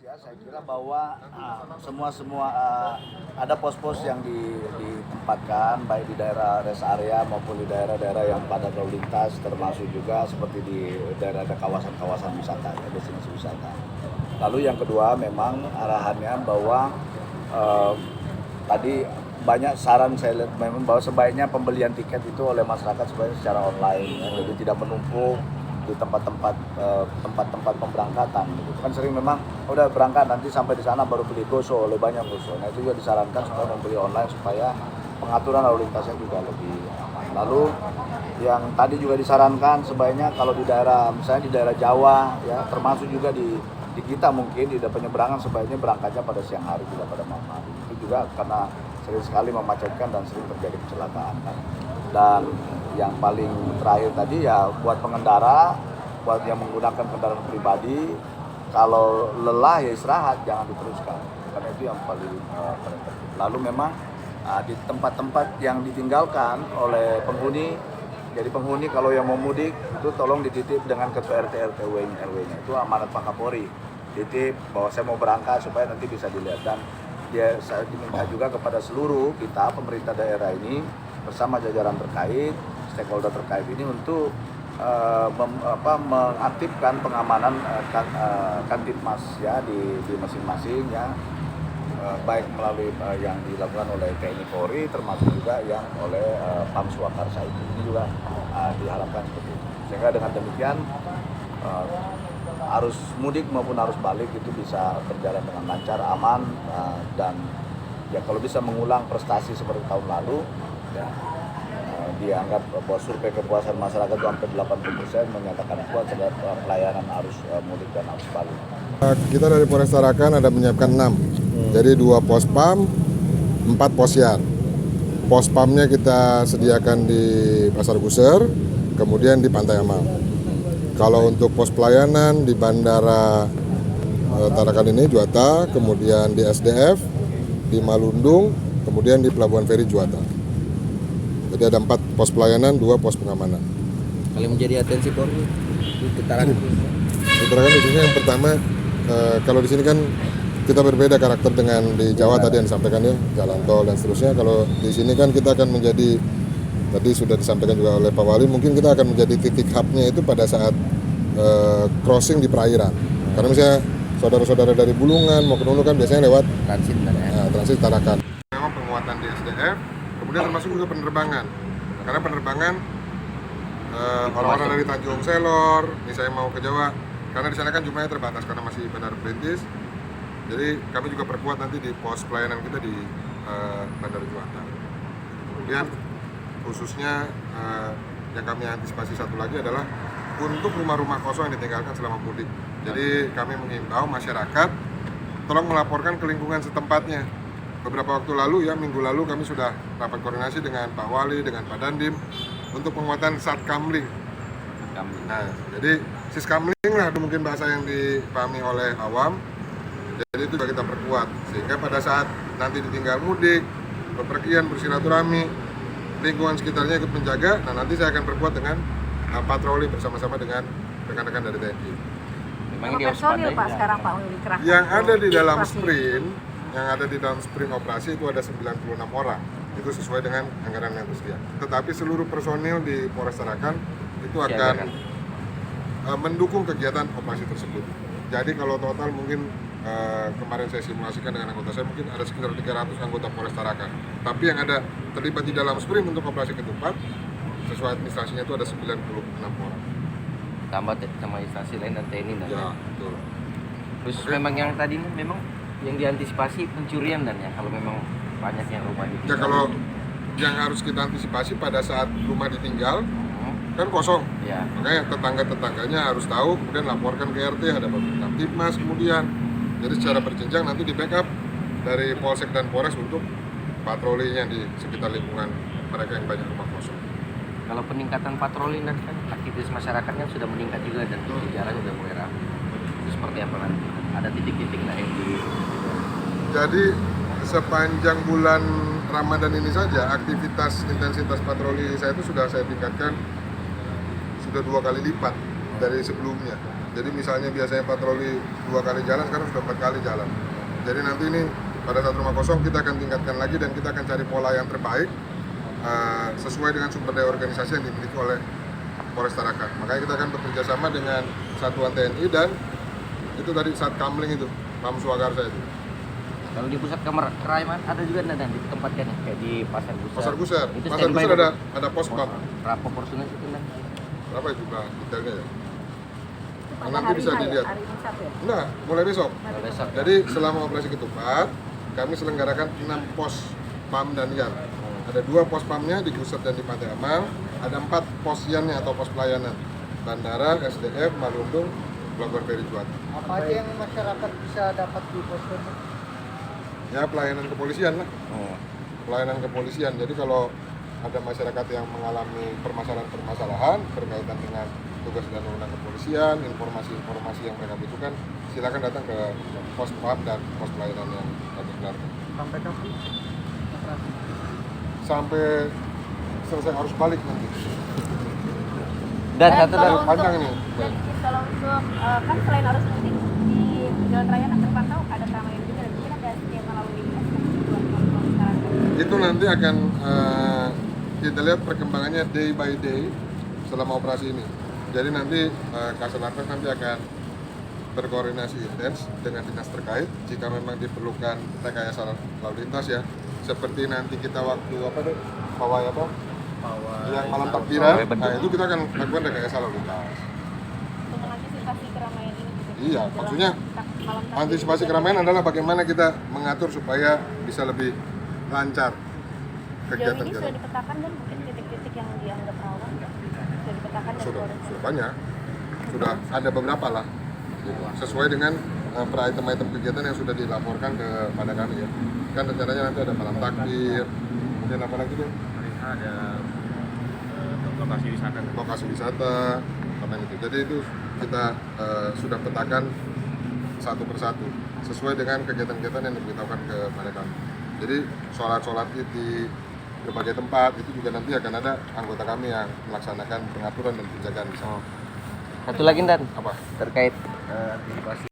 ya, saya kira bahwa semua ada pos-pos yang ditempatkan baik di daerah rest area maupun di daerah-daerah yang padat lalu lintas, termasuk juga seperti di daerah kawasan-kawasan wisata, destinasi wisata. Lalu yang kedua memang arahannya bahwa tadi banyak saran saya lihat memang bahwa sebaiknya pembelian tiket itu oleh masyarakat sebaiknya secara online, ya, jadi tidak menumpuk di tempat-tempat pemberangkatan. Gitu. Kan sering memang udah berangkat nanti sampai di sana baru beli goso, oleh banyak goso. Nah itu juga disarankan supaya membeli online supaya pengaturan lalu lintasnya juga lebih aman. Lalu yang tadi juga disarankan sebaiknya kalau di daerah misalnya di daerah Jawa ya termasuk juga di kita mungkin di penyeberangan sebaiknya berangkatnya pada siang hari tidak pada malam hari. Itu juga karena sering sekali memacetkan dan sering terjadi kecelakaan. Dan yang paling terakhir tadi ya buat pengendara, buat yang menggunakan kendaraan pribadi, kalau lelah ya istirahat, jangan diteruskan. Karena itu yang paling penting. Lalu memang di tempat-tempat yang ditinggalkan oleh penghuni, jadi penghuni kalau yang mau mudik itu tolong dititip dengan ketua RT RW-nya. Itu amanat Pak Kapolri. Titip bahwa saya mau berangkat supaya nanti bisa dilihat. Dan saya diminta juga kepada seluruh kita pemerintah daerah ini bersama jajaran terkait, stakeholder terkait ini untuk mengaktifkan pengamanan Kantipmas ya di masing-masing ya, baik melalui yang dilakukan oleh TNI Polri termasuk juga yang oleh Pam Swakarsa itu. Ini juga diharapkan seperti itu. Sehingga dengan demikian arus mudik maupun arus balik itu bisa berjalan dengan lancar, aman, dan ya kalau bisa mengulang prestasi seperti tahun lalu ya, dianggap bahwa survei kepuasan masyarakat itu hampir 80% menyatakan puas terhadap pelayanan arus mudik dan arus balik. Kita dari Polres Tarakan ada menyiapkan 6, jadi 2 pos PAM, 4 posyan. Pos PAM-nya kita sediakan di Pasar Buser, kemudian di Pantai Amal. Kalau untuk pos pelayanan di Bandara Tarakan ini Juwata, kemudian di SDF, di Malundung, kemudian di Pelabuhan Feri Juwata. Jadi ada 4 pos pelayanan, 2 pos pengamanan. Kalau menjadi atensi Polri di Tarakan. Di Tarakan khususnya yang pertama, kalau di sini kan kita berbeda karakter dengan di Jawa tadi yang disampaikan ya, jalan tol dan seterusnya. Kalau di sini kan kita akan menjadi, tadi sudah disampaikan juga oleh Pak Wali, mungkin kita akan menjadi titik hub-nya itu pada saat crossing di perairan. Karena misalnya saudara-saudara dari Bulungan mau ke Hulu kan biasanya lewat transit Tarakan. Memang penguatan di SDF, kemudian termasuk juga penerbangan. Karena penerbangan orang-orang dari Tanjung Selor, misalnya mau ke Jawa, karena di sana kan jumlahnya terbatas karena masih bandara perintis. Jadi kami juga perkuat nanti di pos pelayanan kita di Bandara Juwata. Kemudian khususnya yang kami antisipasi satu lagi adalah untuk rumah-rumah kosong yang ditinggalkan selama mudik. Jadi kami mengimbau masyarakat tolong melaporkan ke lingkungan setempatnya. Beberapa waktu lalu ya, minggu lalu kami sudah rapat koordinasi dengan Pak Wali, dengan Pak Dandim untuk penguatan Satkamling. Nah, jadi Siskamling lah mungkin bahasa yang dipahami oleh awam. Jadi itu juga kita perkuat sehingga pada saat nanti ditinggal mudik, bepergian, bersilaturahmi, lingkungan sekitarnya ikut menjaga. Nah nanti saya akan perkuat dengan patroli bersama-sama dengan rekan-rekan dari TNI. Memang personil Pak sekarang Pak dikerahkan. Yang ada di dalam sprint, operasi itu ada 96 orang. Itu sesuai dengan anggaran yang tersedia. Tetapi seluruh personil di Polres Tarakan itu akan mendukung kegiatan operasi tersebut. Jadi kalau total mungkin kemarin saya simulasikan dengan anggota saya mungkin ada sekitar 300 anggota Polres Tarakan. Tapi yang ada terlibat di dalam sprint untuk operasi ketupat sesuai administrasinya itu ada 96 orang. Tambah sama instansi lain dan TNI dan ya, betul. Terus memang yang tadi memang yang diantisipasi pencurian dan ya kalau memang banyak yang rumah ditinggal. Ya kalau yang harus kita antisipasi pada saat rumah ditinggal kan kosong. Ya. Makanya tetangga-tetangganya harus tahu, kemudian laporkan ke RT, ada Kantipmas kemudian. Jadi secara berjenjang nanti di backup dari Polsek dan Polres untuk patrolinya di sekitar lingkungan mereka yang banyak rumah kosong. Kalau peningkatan patroli nanti kan aktivitas masyarakatnya sudah meningkat juga dan jalan sudah mulai ramai. Itu seperti apa nanti? Ada titik-titik yang di. Jadi sepanjang bulan Ramadan ini saja aktivitas intensitas patroli saya itu sudah saya tingkatkan sudah 2 kali lipat dari sebelumnya. Jadi misalnya biasanya patroli 2 kali jalan, sekarang sudah 4 kali jalan. Jadi nanti ini pada saat rumah kosong kita akan tingkatkan lagi dan kita akan cari pola yang terbaik sesuai dengan sumber daya organisasi yang dimiliki oleh Polres Tarakan. Makanya kita akan bekerja sama dengan satuan TNI dan itu tadi saat kamling itu, Pam Swakarsa itu. Kalau di pusat keramaian ada juga dan ditempatkan ya, kayak di Pasar Gusar. Pasar Gusar. Itu Pasar standby Gusar dong. ada pos pam. Berapa porsinya itu kan? Berapa itu Pak detailnya ya? Itu pada Nanti hari bisa H ya, dilihat. hari Misab ya. Enggak, mulai besok. Kalau besok. Jadi selama operasi ketupat, kami selenggarakan 6 pos PAM dan YAR. Ada 2 pos PAM-nya di Gusar dan di Pantai Amang, ada 4 pos YAR-nya atau pos pelayanan. Bandara, SDF, Malundung, Pelabuhan Feri Juanda. Apa aja yang masyarakat bisa dapat di posko? Ya pelayanan kepolisian lah, Oh. pelayanan kepolisian. Jadi kalau ada masyarakat yang mengalami permasalahan berkaitan dengan tugas dan wewenang kepolisian, informasi-informasi yang mereka butuhkan, silakan datang ke pos PAM dan pos pelayanan yang kami gelarkan. Sampai kapan? Operasi. Sampai selesai arus balik nanti. Dan satu kalau dan panjang ini. Dan kalau untuk kan selain arus mudik di jalan raya kan terpantau ada keramaian juga dan mungkin ada skema lalu lintas yang dibuat sekarang. Itu nanti akan kita lihat perkembangannya day by day selama operasi ini. Jadi nanti Kasatlantas nanti akan berkoordinasi intens dengan dinas terkait jika memang diperlukan rekayasa lalu lintas ya. Seperti nanti kita waktu apa tuh pawai apa? Yang malam takbiran, nah itu kita akan lakukan rekayasa lalu lintas. Untuk mengantisipasi keramaian ini juga. Iya, Jelang maksudnya malam takbiran antisipasi juga. keramaian adalah bagaimana kita mengatur supaya bisa lebih lancar Sejauh kegiatan ini kita. sudah dipetakan dan mungkin titik-titik yang dianggap rawan sudah dipetakan dari Sudah Polres. banyak, sudah ada beberapa lah, gitu. Sesuai dengan per item-item kegiatan yang sudah dilaporkan kepada kami ya. Kan rencananya nanti ada malam takbir, kemudian apa lagi tuh? Ada Lokasi wisata, apa itu. Jadi itu kita sudah petakan satu persatu sesuai dengan kegiatan-kegiatan yang diberitahukan kepada kami. Jadi sholat-sholat Id di berbagai tempat itu juga nanti akan ada anggota kami yang melaksanakan pengaturan dan penjagaan di sana. Satu lagi dan Apa? terkait antisipasi